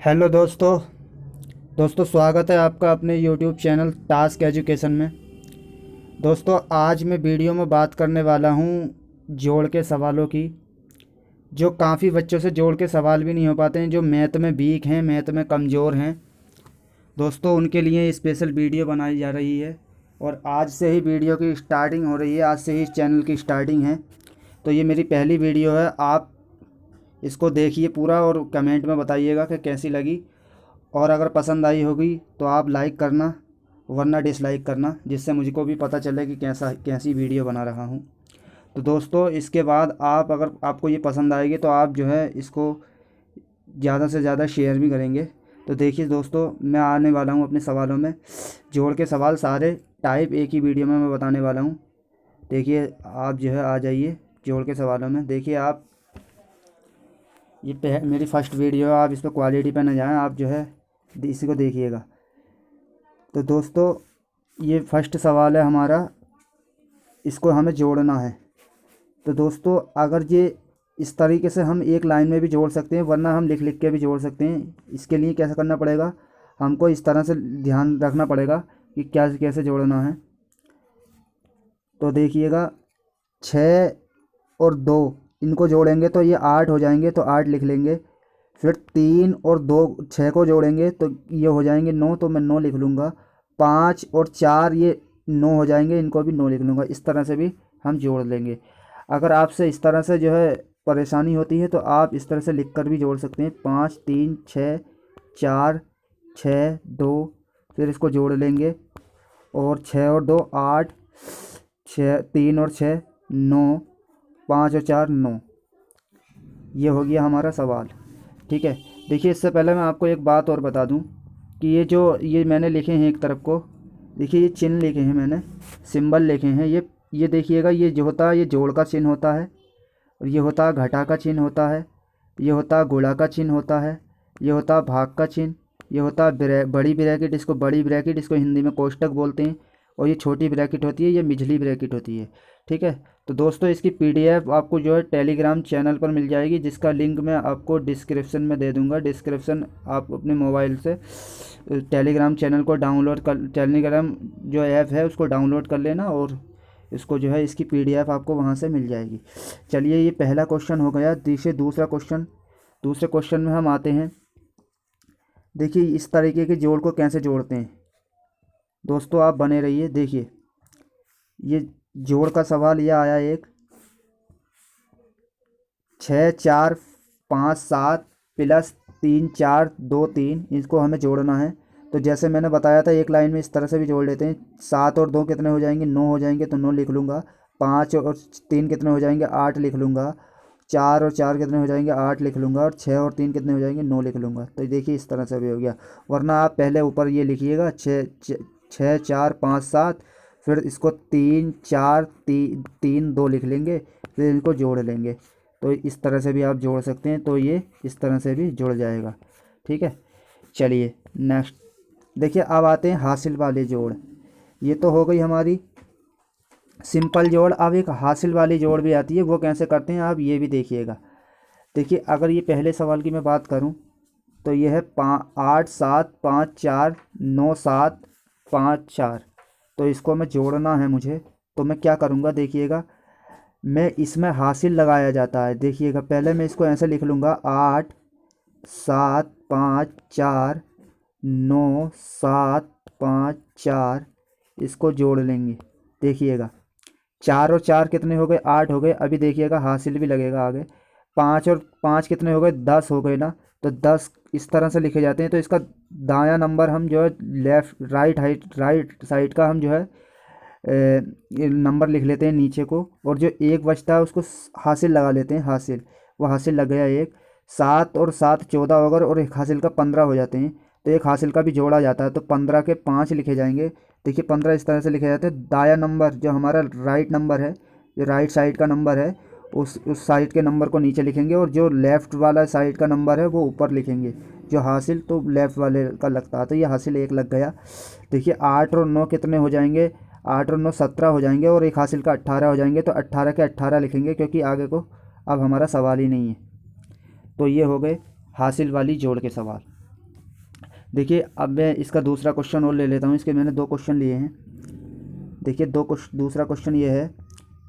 Hello दोस्तों स्वागत है आपका अपने यूट्यूब चैनल टास्क एजुकेशन में। दोस्तों आज मैं वीडियो में बात करने वाला हूँ जोड़ के सवालों की, जो काफ़ी बच्चों से जोड़ के सवाल भी नहीं हो पाते हैं, जो मैथ में वीक हैं, मैथ में कमज़ोर हैं। दोस्तों उनके लिए स्पेशल वीडियो बनाई जा रही है और आज से ही वीडियो की स्टार्टिंग हो रही है, आज से ही इस चैनल की स्टार्टिंग है। तो ये मेरी पहली वीडियो है, आप इसको देखिए पूरा और कमेंट में बताइएगा कि कैसी लगी। और अगर पसंद आई होगी तो आप लाइक करना, वरना डिसलाइक करना, जिससे मुझको भी पता चले कि कैसी वीडियो बना रहा हूँ। तो दोस्तों इसके बाद अगर आपको ये पसंद आएगी तो आप जो है इसको ज़्यादा से ज़्यादा शेयर भी करेंगे। तो देखिए दोस्तों, मैं आने वाला हूँ अपने सवालों में। जोड़ के सवाल सारे टाइप एक ही वीडियो में मैं बताने वाला हूँ। देखिए आप जो है आ जाइए जोड़ के सवालों में। देखिए आप मेरी फ़र्स्ट वीडियो है, आप इस पर क्वालिटी पे न जाएं, आप जो है इसी को देखिएगा। तो दोस्तों ये फर्स्ट सवाल है हमारा, इसको हमें जोड़ना है। तो दोस्तों अगर ये इस तरीके से हम एक लाइन में भी जोड़ सकते हैं, वरना हम लिख लिख के भी जोड़ सकते हैं। इसके लिए कैसा करना पड़ेगा, हमको इस तरह से ध्यान रखना पड़ेगा कि क्या कैसे जोड़ना है। तो देखिएगा 6 और 2 इनको जोड़ेंगे तो ये 8 हो जाएंगे, तो 8 लिख लेंगे। फिर 3 और 2 6 को जोड़ेंगे तो ये हो जाएंगे 9, तो मैं 9 लिख लूँगा। 5 और 4 ये 9 हो जाएंगे, इनको भी 9 लिख लूँगा। इस तरह से भी हम जोड़ लेंगे। अगर आपसे इस तरह से जो है परेशानी होती है तो आप इस तरह से लिख कर भी जोड़ सकते हैं। 5 3 6 4 6 2, फिर इसको जोड़ लेंगे। और 6 और 2 8, 6 3 और 6 9, 5 और 4 9। ये हो गया हमारा सवाल। ठीक है। देखिए इससे पहले मैं आपको एक बात और बता दूं कि ये मैंने लिखे हैं एक तरफ को, देखिए ये चिन्ह लिखे हैं मैंने, सिंबल लिखे हैं। ये देखिएगा, ये जो होता है ये जोड़ का चिन्ह होता है, और ये होता है घटा का चिन्ह होता है, ये होता है गुणा का चिन्ह होता है, ये होता है भाग का चिन्ह, ये होता है बड़ी ब्रैकेट, इसको बड़ी ब्रैकेट, इसको हिंदी में कोष्टक बोलते हैं। और ये छोटी ब्रैकेट होती है, ये मिझली ब्रैकेट होती है। ठीक है। तो दोस्तों इसकी पीडीएफ आपको जो है टेलीग्राम चैनल पर मिल जाएगी, जिसका लिंक मैं आपको डिस्क्रिप्शन में दे दूंगा। डिस्क्रिप्शन आप अपने मोबाइल से टेलीग्राम चैनल को डाउनलोड कर, टेलीग्राम जो ऐप है उसको डाउनलोड कर लेना, और इसको जो है इसकी पीडीएफ आपको वहाँ से मिल जाएगी। चलिए ये पहला क्वेश्चन हो गया। दूसरे क्वेश्चन में हम आते हैं। देखिए इस तरीके के जोड़ को कैसे जोड़ते हैं। दोस्तों आप बने रहिए। देखिए ये जोड़ का सवाल ये आया एक, 6 4 5 7 प्लस 3 4 2 3, इसको हमें जोड़ना है। तो जैसे मैंने बताया था एक लाइन में इस तरह से भी जोड़ लेते हैं। 7 और 2 कितने हो जाएंगे, 9 हो जाएंगे, तो 9 लिख लूँगा। 5 और 3 कितने हो जाएंगे, 8 लिख लूँगा। 4 और 4 कितने हो जाएंगे, 8 लिख लूँगा। और 6 और 3 कितने हो जाएंगे, 9 लिख लूँगा। तो देखिए इस तरह से भी हो गया। वरना आप पहले ऊपर ये लिखिएगा 6 4 5 7, फिर इसको 3 4 3 2 लिख लेंगे, फिर इनको जोड़ लेंगे। तो इस तरह से भी आप जोड़ सकते हैं। तो ये इस तरह से भी जुड़ जाएगा। ठीक है। चलिए नेक्स्ट देखिए, अब आते हैं हासिल वाले जोड़। ये तो हो गई हमारी सिंपल जोड़। अब एक हासिल वाली जोड़ भी आती है, वो कैसे करते हैं आप ये भी देखिएगा। देखिए अगर ये पहले सवाल की मैं बात करूं तो ये है 8 7 5 4 9 7 5 4। तो इसको मैं जोड़ना है मुझे, तो मैं क्या करूँगा देखिएगा, मैं इसमें हासिल लगाया जाता है। देखिएगा पहले मैं इसको ऐसे लिख लूँगा, 8 7 5 4 9 7 5 4, इसको जोड़ लेंगे। देखिएगा 4 और 4 कितने हो गए, 8 हो गए। अभी देखिएगा हासिल भी लगेगा आगे। 5 और 5 कितने हो गए, 10 हो गए ना। तो 10 इस तरह से लिखे जाते हैं। तो इसका दायां नंबर हम जो है राइट साइड का हम जो है नंबर लिख लेते हैं नीचे को, और जो एक बचता है उसको हासिल लगा लेते हैं। हासिल, वो हासिल लग गया एक। 7 और 7 14 होगा, और एक हासिल का 15 हो जाते हैं। तो एक हासिल का भी जोड़ा जाता है, तो 15 के 5 लिखे जाएंगे। देखिए 15 इस तरह से लिखे जाते हैं। दायां नंबर जो हमारा राइट नंबर है, जो राइट साइड का नंबर है, उस साइड के नंबर को नीचे लिखेंगे, और जो लेफ़्ट वाला साइड का नंबर है वो ऊपर लिखेंगे। जो हासिल तो लेफ़्ट वाले का लगता है, तो ये हासिल एक लग गया। देखिए 8 और 9 कितने हो जाएंगे, 8 और 9 17 हो जाएंगे, और एक हासिल का 18 हो जाएंगे। तो 18 के 18 लिखेंगे, क्योंकि आगे को अब हमारा सवाल ही नहीं है। तो ये हो गए हासिल वाली जोड़ के सवाल। देखिए अब मैं इसका दूसरा क्वेश्चन और ले लेता हूँ। इसके मैंने 2 क्वेश्चन लिए हैं। देखिए दूसरा क्वेश्चन ये है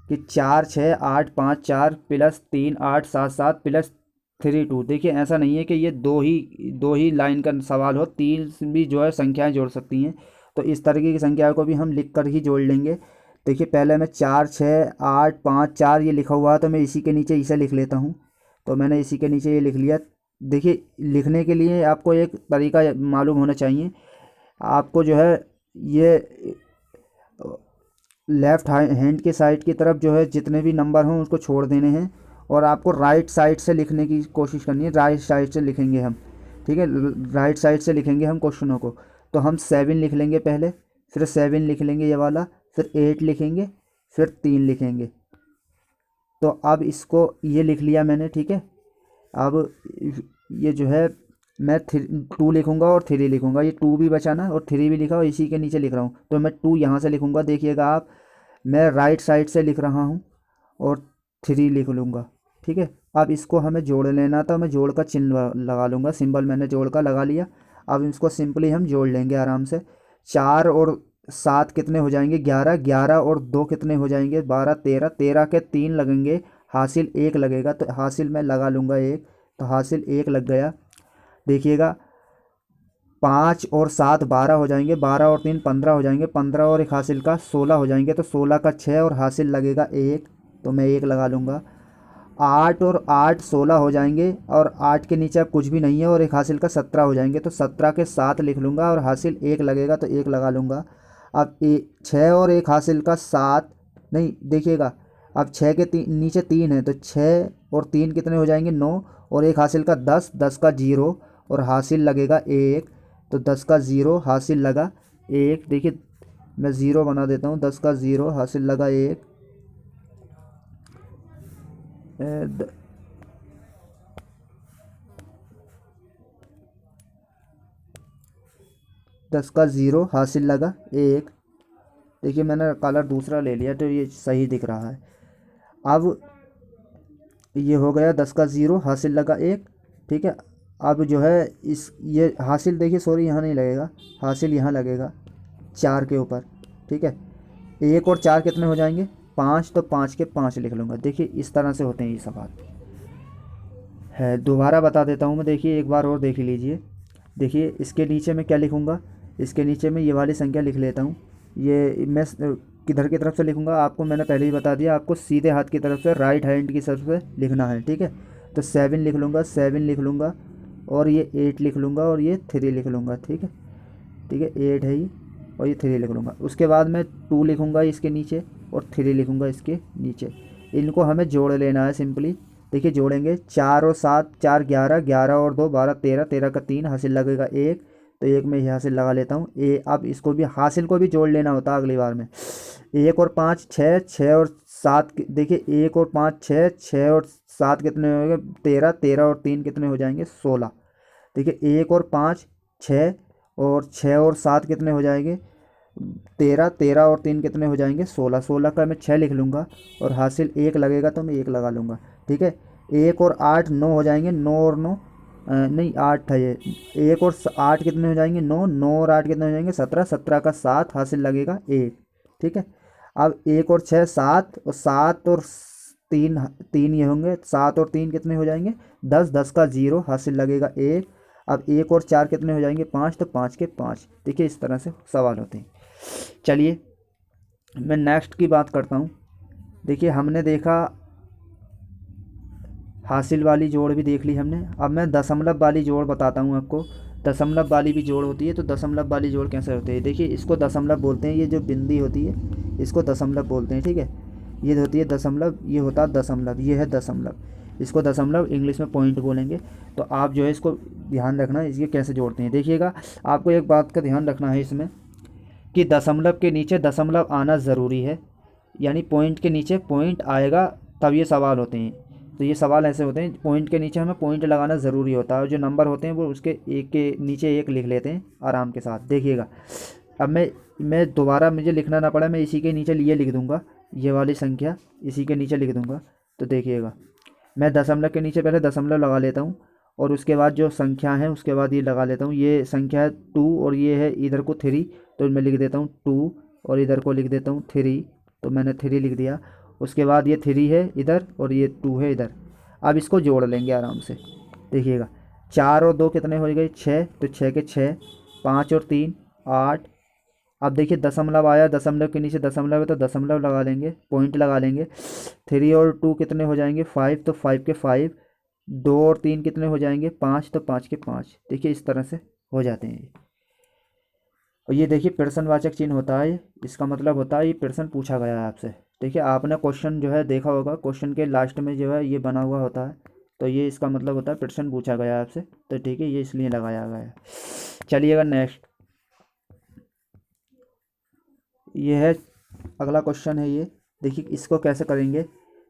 कि 4 6 8 5 4 प्लस 3 8 7 7 प्लस 3 2। देखिए ऐसा नहीं है कि ये दो ही लाइन का सवाल हो, 3 भी जो है संख्याएं जोड़ सकती हैं। तो इस तरीके की संख्याओं को भी हम लिख कर ही जोड़ लेंगे। देखिए पहले मैं 4 6 8 5 4 ये लिखा हुआ है, तो मैं इसी के नीचे इसे लिख लेता हूँ। तो मैंने इसी के नीचे ये लिख लिया। देखिए लिखने के लिए आपको एक तरीका मालूम होना चाहिए। आपको जो है ये लेफ़्ट हैंड के साइड की तरफ जो है जितने भी नंबर हों उसको छोड़ देने हैं, और आपको राइट साइड से लिखने की कोशिश करनी है। राइट साइड से लिखेंगे हम, ठीक है, राइट साइड से लिखेंगे हम क्वेश्चनों को। तो हम 7 लिख लेंगे पहले, फिर 7 लिख लेंगे ये वाला, फिर 8 लिखेंगे, फिर 3 लिखेंगे। तो अब इसको ये लिख लिया मैंने, ठीक है। अब ये जो है मैं 2 लिखूंगा और 3 लिखूंगा। ये 2 भी बचाना और 3 भी लिखा और इसी के नीचे लिख रहा हूँ। तो मैं 2 यहाँ से लिखूंगा, देखिएगा आप, मैं राइट साइड से लिख रहा हूँ और 3 लिख लूँगा, ठीक है। अब इसको हमें जोड़ लेना था, मैं जोड़ का चिन्ह लगा लूँगा, सिंबल मैंने जोड़ का लगा लिया। अब इसको सिंपली हम जोड़ लेंगे आराम से। 4 और 7 कितने हो जाएंगे? 11। 11 और 2 कितने हो जाएंगे? 12। 13। 13 के 3 लगेंगे, हासिल 1 लगेगा, तो हासिल मैं लगा लूँगा 1। तो हासिल 1 लग गया। देखिएगा 5 और 7 12 हो जाएंगे, 12 और 3 15 हो जाएंगे, 15 और 1 हासिल का 16 हो जाएंगे, तो 16 का 6 और हासिल लगेगा 1, तो मैं 1 लगा लूँगा। 8 और 8 16 हो जाएंगे, और 8 के नीचे अब कुछ भी नहीं है, और 1 हासिल का 17 हो जाएंगे, तो 17 के 7 लिख लूँगा, और हासिल 1 लगेगा, तो 1 लगा लूँगा। अब 6 और 1 हासिल का 7, नहीं देखिएगा, अब 6 के नीचे 3 है, तो 6 और 3 कितने हो जाएंगे? 9, और 1 हासिल का 10, 10 का 0 और हासिल लगेगा 1, तो 10 का 0 हासिल लगा 1। देखिए मैं 0 बना देता हूँ, 10 का 0 हासिल लगा 1। 10 का 0 हासिल लगा 1। देखिए मैंने कलर दूसरा ले लिया, तो ये सही दिख रहा है। अब ये हो गया 10 का 0 हासिल लगा 1, ठीक है। अब जो है इस ये हासिल, देखिए सॉरी यहाँ नहीं लगेगा, हासिल यहाँ लगेगा 4 के ऊपर, ठीक है। 1 और 4 कितने हो जाएंगे? 5, तो 5 के 5 लिख लूँगा। देखिए इस तरह से होते हैं ये सवाल है। दोबारा बता देता हूँ मैं, देखिए एक बार और देख लीजिए। देखिए इसके नीचे मैं क्या लिखूँगा? इसके नीचे मैं ये वाली संख्या लिख लेता हूँ। ये मैं किधर की तरफ से लिखूँगा आपको मैंने पहले ही बता दिया, आपको सीधे हाथ की तरफ से, राइट हैंड की तरफ से लिखना है, ठीक है। तो 7 लिख लूँगा, 7 लिख लूँगा, और ये 8 लिख लूँगा, और ये 3 लिख लूँगा, ठीक है। ठीक है 8 है ये, और ये 3 लिख लूँगा। उसके बाद मैं 2 लिखूँगा इसके नीचे, और 3 लिखूँगा इसके नीचे। इनको हमें जोड़ लेना है सिंपली। देखिए जोड़ेंगे, 4 और 7 4 11, 11 और 2 12, 13, 13 का 3 हासिल लगेगा 1, तो 1 में ये हासिल लगा लेता हूँ। अब इसको भी, हासिल को भी जोड़ लेना होता है अगली बार में। 1 और 5 6, 6 और 7, देखिए 1 और 5 6, 6 और 7 कितने हो गए? 13, 13 और 3 कितने हो जाएंगे? 16। देखिए 1 और 5 6, और 6 और 7 कितने हो जाएंगे? 13, 13 और 3 कितने हो जाएंगे? 16। 16 का मैं 6 लिख लूँगा, और हासिल 1 लगेगा, तो मैं 1 लगा लूँगा, ठीक है। 1 और 8 9 हो जाएंगे, 9 और 9 नहीं 8 है ये। 1 और 8 कितने हो जाएंगे? 9, 9 और 8 कितने हो जाएंगे? 17, 17 का 7 हासिल लगेगा 1, ठीक है। अब 1 और 6 7, और 7 और 3 3 ये होंगे, 7 और 3 कितने हो जाएंगे? 10, 10 का 0 हासिल लगेगा 1। अब 1 और 4 कितने हो जाएंगे? 5, तो 5 के 5। देखिए इस तरह से सवाल होते हैं। चलिए मैं नेक्स्ट की बात करता हूँ। देखिए हमने देखा हासिल वाली जोड़ भी देख ली हमने। अब मैं दशमलव वाली जोड़ बताता हूँ आपको। दशमलव वाली भी जोड़ होती है, तो दशमलव वाली जोड़ कैसे होती है? देखिए इसको दशमलव बोलते हैं, ये जो बिंदी होती है इसको दशमलव बोलते हैं, ठीक है। ये होती है दशमलव, ये होता है दशमलव, ये है दशमलव, इसको दशमलव इंग्लिश में पॉइंट बोलेंगे। तो आप जो है इसको ध्यान रखना है, इसके कैसे जोड़ते हैं। देखिएगा आपको एक बात का ध्यान रखना है इसमें, कि दशमलव के नीचे दशमलव आना ज़रूरी है, यानी पॉइंट के नीचे पॉइंट आएगा तब ये सवाल होते हैं। तो ये सवाल ऐसे होते हैं, पॉइंट के नीचे हमें पॉइंट लगाना ज़रूरी होता है, और जो नंबर होते हैं वो उसके एक के नीचे एक लिख लेते हैं आराम के साथ। देखिएगा अब मैं दोबारा, मुझे लिखना ना पड़ा, मैं इसी के नीचे ये लिख दूंगा, ये वाली संख्या इसी के नीचे लिख दूंगा। तो देखिएगा मैं दशमलव के नीचे पहले दशमलव लगा लेता हूँ, और उसके बाद जो संख्या है उसके बाद ये लगा लेता हूँ। ये संख्या है 2 और ये है इधर को 3, तो मैं लिख देता हूँ 2 और इधर को लिख देता हूँ 3, तो मैंने 3 लिख दिया। उसके बाद ये 3 है इधर और ये 2 है इधर। अब इसको जोड़ लेंगे आराम से, देखिएगा। 4 और 2 कितने हो गए? 6, तो 6 के 6, 5 और 3 8। अब देखिए दशमलव आया, दशमलव के नीचे दशमलव है तो दशमलव लगा लेंगे, पॉइंट लगा लेंगे। 3 और 2 कितने हो जाएंगे? 5, तो 5 के 5। 2 और 3 कितने हो जाएंगे? 5, तो 5 के 5। देखिए इस तरह से हो जाते हैं ये। और ये देखिए प्रश्नवाचक चिन्ह होता है, इसका मतलब होता है ये प्रश्न पूछा गया है आपसे। देखिए आपने क्वेश्चन जो है देखा होगा, क्वेश्चन के लास्ट में जो है ये बना हुआ होता है, तो ये इसका मतलब होता है प्रश्न पूछा गया है आपसे, तो ठीक है ये इसलिए लगाया गया है। चलिएगा नेक्स्ट, ये है अगला क्वेश्चन है ये। देखिए इसको कैसे करेंगे।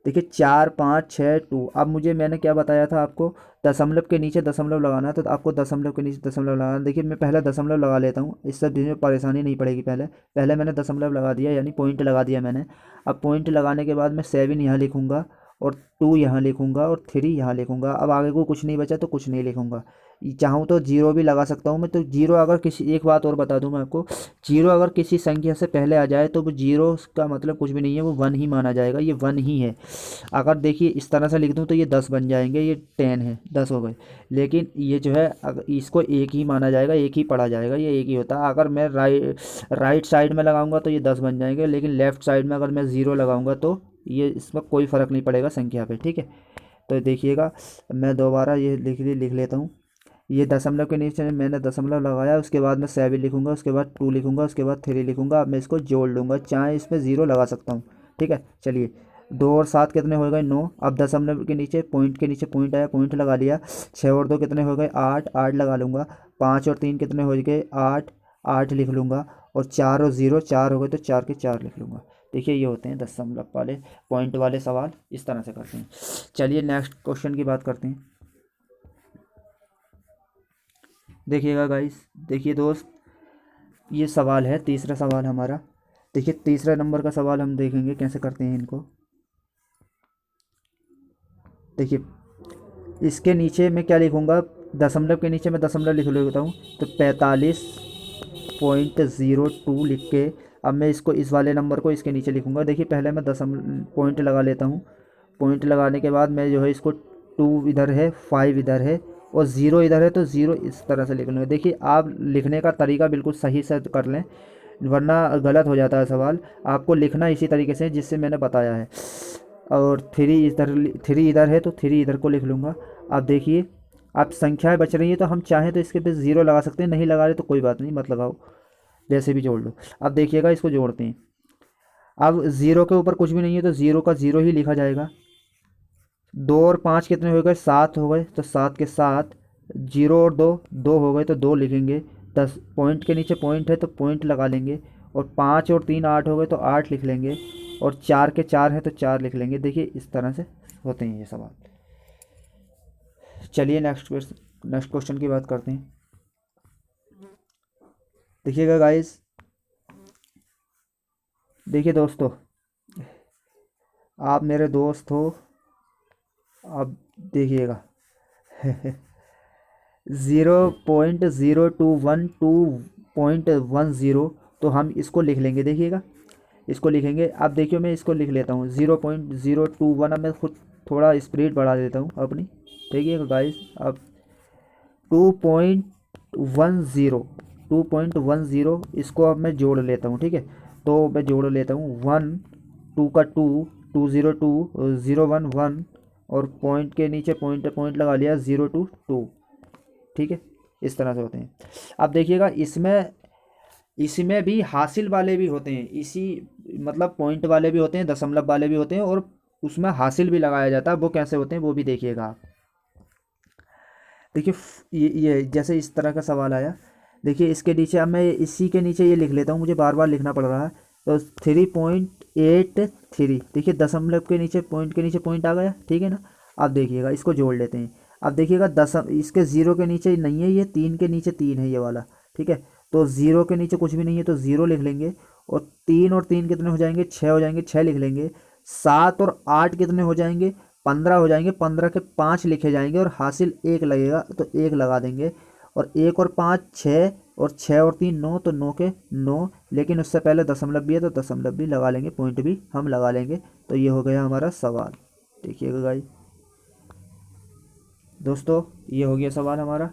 देखिए 4 5 6 2। अब मैंने क्या बताया था आपको, दशमलव के नीचे दशमलव लगाना है, तो आपको दशमलव के नीचे दशमलव लगाना। देखिए मैं पहले दशमलव लगा लेता हूँ, इससे बीच में परेशानी नहीं पड़ेगी। पहले पहले मैंने दशमलव लगा दिया, यानी पॉइंट लगा दिया मैंने। अब पॉइंट लगाने के बाद मैं 7 यहाँ लिखूँगा और 2 यहाँ लिखूँगा और 3 यहाँ लिखूँगा। अब आगे को कुछ नहीं बचा तो कुछ नहीं लिखूँगा। चाहूँ तो जीरो भी लगा सकता हूँ मैं, तो जीरो अगर किसी, एक बात और बता दूँ मैं आपको, जीरो अगर किसी संख्या से पहले आ जाए तो वो जीरो का मतलब कुछ भी नहीं है, वो 1 ही माना जाएगा, ये 1 ही है। अगर देखिए इस तरह से लिख दूँ तो ये 10 बन जाएंगे, ये 10 है, 10 हो गए। लेकिन ये जो है अगर इसको एक ही माना जाएगा, एक ही पढ़ा जाएगा, ये एक ही होता है। अगर मैं राइट साइड में लगाऊंगा तो ये 10 बन जाएंगे, लेकिन लेफ्ट साइड में अगर मैं ज़ीरो लगाऊंगा तो ये, इसमें कोई फ़र्क नहीं पड़ेगा संख्या पे, ठीक है। तो देखिएगा मैं दोबारा ये लिख लेता हूँ। ये दशमलव के नीचे मैंने दशमलव लगाया, उसके बाद मैं 7 लिखूंगा, उसके बाद 2 लिखूंगा, उसके बाद 3 लिखूंगा। अब मैं इसको जोड़ लूँगा, चाहे इसमें ज़ीरो लगा सकता हूँ, ठीक है। चलिए 2 और 7 कितने हो गए? 9। अब दशमलव के नीचे पॉइंट आया, पॉइंट लगा लिया। 6 और 2 कितने हो गए? 8, 8 लगा लूँगा। 5 और 3 कितने हो गए? 8, 8 लिख लूँगा। और 4 और 0 4 हो गए, तो 4 के 4 लिख लूँगा। देखिए ये होते हैं दशमलव वाले पॉइंट वाले सवाल, इस तरह से करते हैं। चलिए नेक्स्ट क्वेश्चन की बात करते हैं। देखिएगा गाइस, देखिए दोस्त, ये सवाल है तीसरा सवाल हमारा। देखिए तीसरा नंबर का सवाल हम देखेंगे कैसे करते हैं इनको। देखिए इसके नीचे मैं क्या लिखूँगा, दशमलव के नीचे मैं दशमलव लिख लेता हूँ, तो 45.02 लिख के अब मैं इसको, इस वाले नंबर को इसके नीचे लिखूँगा। देखिए पहले मैं दशमलव पॉइंट लगा लेता हूँ। पॉइंट लगाने के बाद मैं जो है इसको 2 इधर है, 5 इधर है और 0 इधर है, तो 0 इस तरह से लिख लूँगा। देखिए आप लिखने का तरीका बिल्कुल सही से कर लें, वरना गलत हो जाता है सवाल। आपको लिखना इसी तरीके से जिससे मैंने बताया है। और 3 इधर है तो 3 इधर को लिख लूँगा। अब देखिए अब संख्याएं बच रही है, तो हम चाहें तो इसके पे ज़ीरो लगा सकते हैं, नहीं लगा रहे तो कोई बात नहीं, मत लगाओ, जैसे भी जोड़ लो। अब देखिएगा इसको जोड़ते हैं। अब ज़ीरो के ऊपर कुछ भी नहीं है, तो ज़ीरो का ज़ीरो ही लिखा जाएगा। 2 और 5 कितने हो गए? 7 हो गए, तो 7 के 7। 0 और 2 2 हो गए, तो 2 लिखेंगे। 10 पॉइंट के नीचे पॉइंट है तो पॉइंट लगा लेंगे। और 5 और 3 8 हो गए, तो 8 लिख लेंगे। और 4 के 4 है तो 4 लिख लेंगे। देखिए इस तरह से होते हैं ये सवाल। चलिए नेक्स्ट क्वेश्चन की बात करते हैं। देखिएगा गाइस, देखिए दोस्तों, आप मेरे दोस्त हो। अब देखिएगा 0.0212.10, तो हम इसको लिख लेंगे। देखिएगा इसको लिखेंगे। अब देखियो मैं इसको लिख लेता हूँ 0.021। अब मैं खुद थोड़ा स्पीड बढ़ा देता हूँ अपनी। देखिएगा गाइस, अब 2.10 इसको अब मैं जोड़ लेता हूँ, ठीक है। तो मैं जोड़ लेता हूँ 1 2 का 2 202 011 और पॉइंट के नीचे पॉइंट पॉइंट लगा लिया 022, ठीक है। इस तरह से होते हैं। अब देखिएगा इसमें इसमें भी हासिल वाले भी होते हैं, इसी मतलब पॉइंट वाले भी होते हैं, दशमलव वाले भी होते हैं, और उसमें हासिल भी लगाया जाता है। वो कैसे होते हैं वो भी देखिएगा आप। देखिए ये जैसे इस तरह का सवाल आया। देखिए इसके नीचे अब मैं इसी के नीचे ये लिख लेता हूँ, मुझे बार बार लिखना पड़ रहा है। तो 3.83। देखिए दशमलव के नीचे पॉइंट के नीचे पॉइंट आ गया, ठीक है ना। अब देखिएगा इसको जोड़ लेते हैं। अब देखिएगा दशम इसके ज़ीरो के नीचे नहीं है, ये 3 के नीचे 3 है ये वाला, ठीक है। तो ज़ीरो के नीचे कुछ भी नहीं है, तो ज़ीरो लिख लेंगे। और 3 कितने हो जाएंगे? 6 हो जाएंगे, 6 लिख लेंगे। 7 और 8 कितने हो जाएंगे? 15 हो जाएंगे, 15 के 5 लिखे जाएंगे और हासिल 1 लगेगा तो 1 लगा देंगे। और 1 और 5 6, और 6 और 3 9, तो 9 के 9, लेकिन उससे पहले दशमलव भी है तो दशमलव भी लगा लेंगे, पॉइंट भी हम लगा लेंगे। तो ये हो गया हमारा सवाल। देखिएगा गाइस दोस्तों, ये हो गया सवाल हमारा।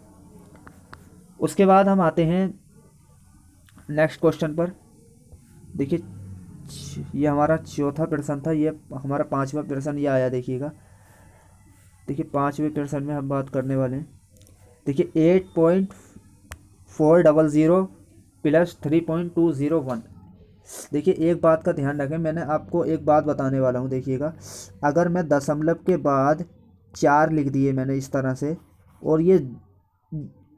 उसके बाद हम आते हैं नेक्स्ट क्वेश्चन पर। देखिए ये हमारा चौथा प्रश्न था, ये हमारा पांचवा प्रश्न ये आया। देखिएगा, देखिए पांचवें प्रश्न में हम बात करने वाले हैं। देखिए 8.400 प्लस 3.201। देखिए एक बात का ध्यान रखें, मैंने आपको एक बात बताने वाला हूँ। देखिएगा, अगर मैं दशमलव के बाद 4 लिख दिए मैंने इस तरह से, और ये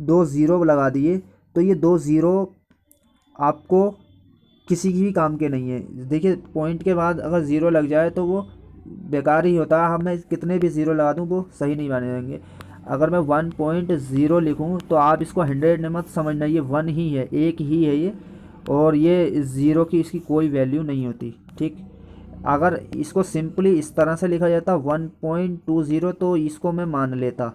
2 ज़ीरो लगा दिए, तो ये 2 ज़ीरो आपको किसी भी काम के नहीं है। देखिए पॉइंट के बाद अगर ज़ीरो लग जाए तो वो बेकार ही होता है। मैं कितने भी ज़ीरो लगा दूँ वो सही नहीं माने जाएंगे। अगर मैं 1.0 लिखूँ तो आप इसको 100 ने मत समझना, ये 1 ही है, एक ही है ये, और ये ज़ीरो की इसकी कोई वैल्यू नहीं होती। ठीक, अगर इसको सिंपली इस तरह से लिखा जाता 1.20 तो इसको मैं मान लेता।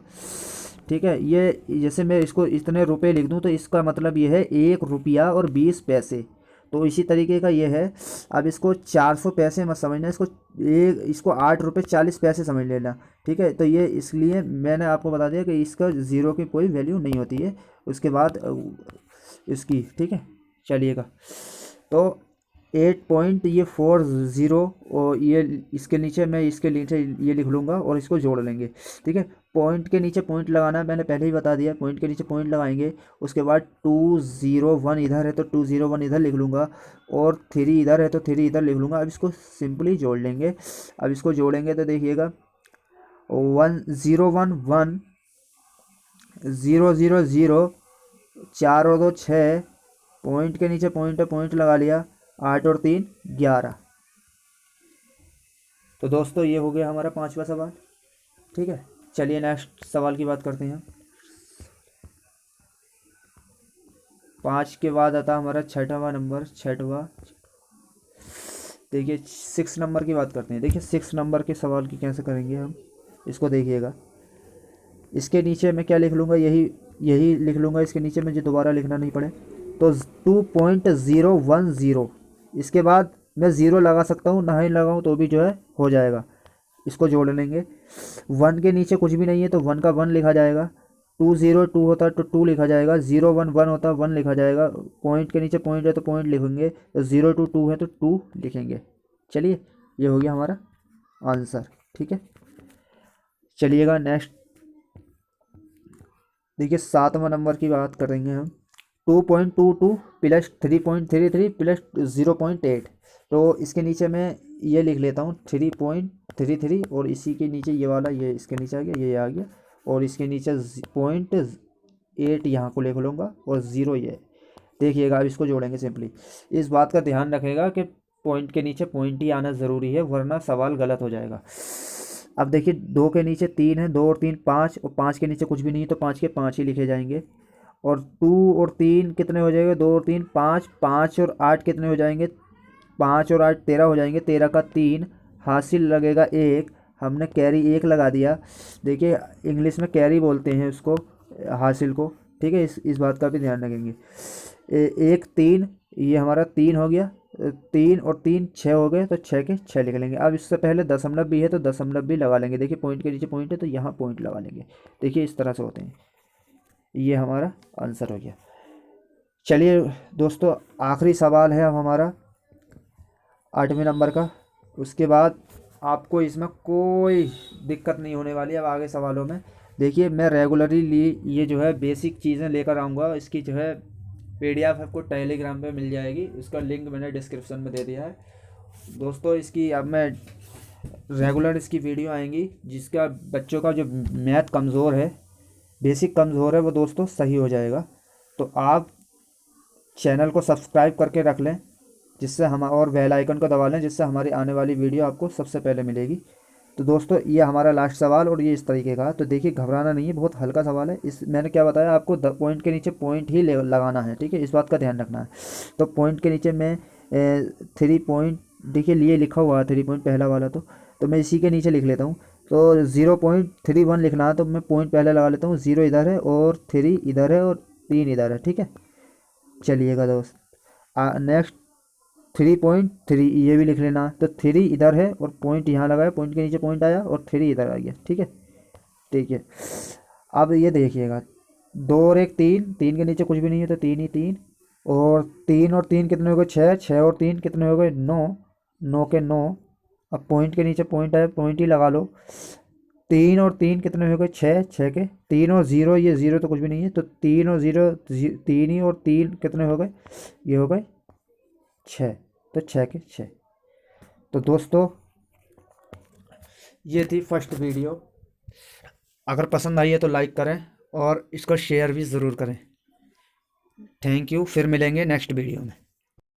ठीक है, ये जैसे मैं इसको इतने रुपए लिख दूं तो इसका मतलब ये है 1 रुपया और 20 पैसे। तो इसी तरीके का ये है। अब इसको 400 पैसे मत समझना, इसको 8 रुपये 40 पैसे समझ लेना। ठीक है, तो ये इसलिए मैंने आपको बता दिया कि इसका ज़ीरो की कोई वैल्यू नहीं होती है उसके बाद इसकी। ठीक है, चलिएगा, तो 8.40, और ये इसके नीचे मैं इसके नीचे ये लिख लूँगा और इसको जोड़ लेंगे। ठीक है, पॉइंट के नीचे पॉइंट लगाना है, मैंने पहले ही बता दिया। पॉइंट के नीचे पॉइंट लगाएंगे, उसके बाद 201 इधर है तो 201 इधर लिख लूँगा, और 3 इधर है तो 3 इधर लिख लूँगा। अब इसको सिंपली जोड़ लेंगे। अब इसको जोड़ेंगे तो देखिएगा 1011 000, 4 और 2 6, पॉइंट के नीचे पॉइंट है, पॉइंट लगा लिया, 8 और 3 11। तो दोस्तों ये हो गया हमारा पांचवा सवाल। ठीक है, चलिए नेक्स्ट सवाल की बात करते हैं। 5 के बाद आता हमारा छठवां नंबर, छठवा। देखिए 6 नंबर की बात करते हैं। देखिए 6 नंबर के सवाल की कैसे करेंगे हम, इसको देखिएगा। इसके नीचे मैं क्या लिख लूँगा, यही यही लिख लूँगा इसके नीचे, मुझे दोबारा लिखना नहीं पड़े। तो 2.010, इसके बाद मैं ज़ीरो लगा सकता हूँ, ना ही लगाऊँ तो भी जो है हो जाएगा। इसको जोड़ लेंगे। 1 के नीचे कुछ भी नहीं है तो 1 का 1 लिखा जाएगा। 202 होता है तो 2 लिखा जाएगा। 011 होता है 1 लिखा जाएगा। पॉइंट के नीचे पॉइंट है तो पॉइंट लिखेंगे। तो 022 है तो 2 लिखेंगे। चलिए ये हो गया हमारा आंसर। ठीक है, चलिएगा नेक्स्ट। देखिए 7वां नंबर की बात करेंगे हम। 2.22 प्लस 3.33 प्लस 0.8। तो इसके नीचे मैं ये लिख लेता हूँ 3.33, और इसी के नीचे ये वाला, ये इसके नीचे आ गया, ये आ गया, और इसके नीचे 0.8 यहाँ को लिख लूँगा, और 0 ये। देखिएगा अब इसको जोड़ेंगे सिंपली। इस बात का ध्यान रखेगा कि पॉइंट के नीचे पॉइंट ही आना ज़रूरी है, वरना सवाल गलत हो जाएगा। अब देखिए 2 के नीचे 3 है, 2 और 3 5, और 5 के नीचे कुछ भी नहीं तो 5 के 5 ही लिखे जाएंगे। और 2 और 3 कितने हो जाएंगे, 2 और 3 5, 5 और 8 कितने हो जाएंगे, 5 और 8 13 हो जाएंगे। 13 का 3, हासिल लगेगा 1, हमने कैरी 1 लगा दिया। देखिए इंग्लिश में कैरी बोलते हैं उसको, हासिल को। ठीक है, इस बात का भी ध्यान रखेंगे। 1 3, ये हमारा 3 हो गया। 3 और 3 6 हो गए, तो 6 के 6 लिख लेंगे। अब इससे पहले दशमलव भी है तो दशमलव भी लगा लेंगे। देखिए पॉइंट के नीचे पॉइंट है तो यहाँ पॉइंट लगा लेंगे। देखिए इस तरह से होते हैं। ये हमारा आंसर हो गया। चलिए दोस्तों, आखिरी सवाल है अब हमारा 8वें नंबर का। उसके बाद आपको इसमें कोई दिक्कत नहीं होने वाली अब आगे सवालों में। देखिए मैं रेगुलरली ये जो है बेसिक चीज़ें लेकर आऊँगा। इसकी जो है PDF आपको टेलीग्राम पे मिल जाएगी, उसका लिंक मैंने डिस्क्रिप्शन में दे दिया है दोस्तों। इसकी अब मैं रेगुलर इसकी वीडियो आएंगी, जिसका बच्चों का जो मैथ कमज़ोर है, बेसिक कमज़ोर है, वो दोस्तों सही हो जाएगा। तो आप चैनल को सब्सक्राइब करके रख लें, जिससे हम, और बेल आइकन को दबा लें, जिससे हमारी आने वाली वीडियो आपको सबसे पहले मिलेगी। तो दोस्तों ये हमारा लास्ट सवाल, और ये इस तरीके का। तो देखिए घबराना नहीं है, बहुत हल्का सवाल है। इस मैंने क्या बताया आपको, पॉइंट के नीचे पॉइंट ही लगाना है। ठीक है, इस बात का ध्यान रखना है। तो पॉइंट के नीचे मैं 3 पॉइंट, देखिए लिए लिखा हुआ है 3 पॉइंट पहला वाला, तो मैं इसी के नीचे लिख लेता हूँ तो 0.31 लिखना है, तो मैं पॉइंट पहले लगा लेता हूँ। 0 इधर है और 3 इधर है और 3 इधर है, ठीक है। चलिएगा दोस्त, नेक्स्ट 3.3 ये भी लिख लेना। तो 3 इधर है और पॉइंट यहाँ लगाया, पॉइंट के नीचे पॉइंट आया और 3 इधर आ गया, ठीक है। ठीक है, अब ये देखिएगा, 2 और 1 3, 3 के नीचे कुछ भी नहीं है तो 3 ही 3, और 3 और 3 कितने हो गए 6, 6 और 3 कितने हो गए 9, 9 के 9। अब पॉइंट के नीचे पॉइंट है, पॉइंट ही लगा लो। 3 और 3 कितने हो गए 6, 6 के 3 और 0, ये 0 तो कुछ भी नहीं है, तो 3 और 0 3 ही, और 3 कितने हो गए, ये हो गए 6, तो 6 के 6। तो दोस्तों ये थी फर्स्ट वीडियो। अगर पसंद आई है तो लाइक करें और इसको शेयर भी ज़रूर करें। थैंक यू, फिर मिलेंगे नेक्स्ट वीडियो में।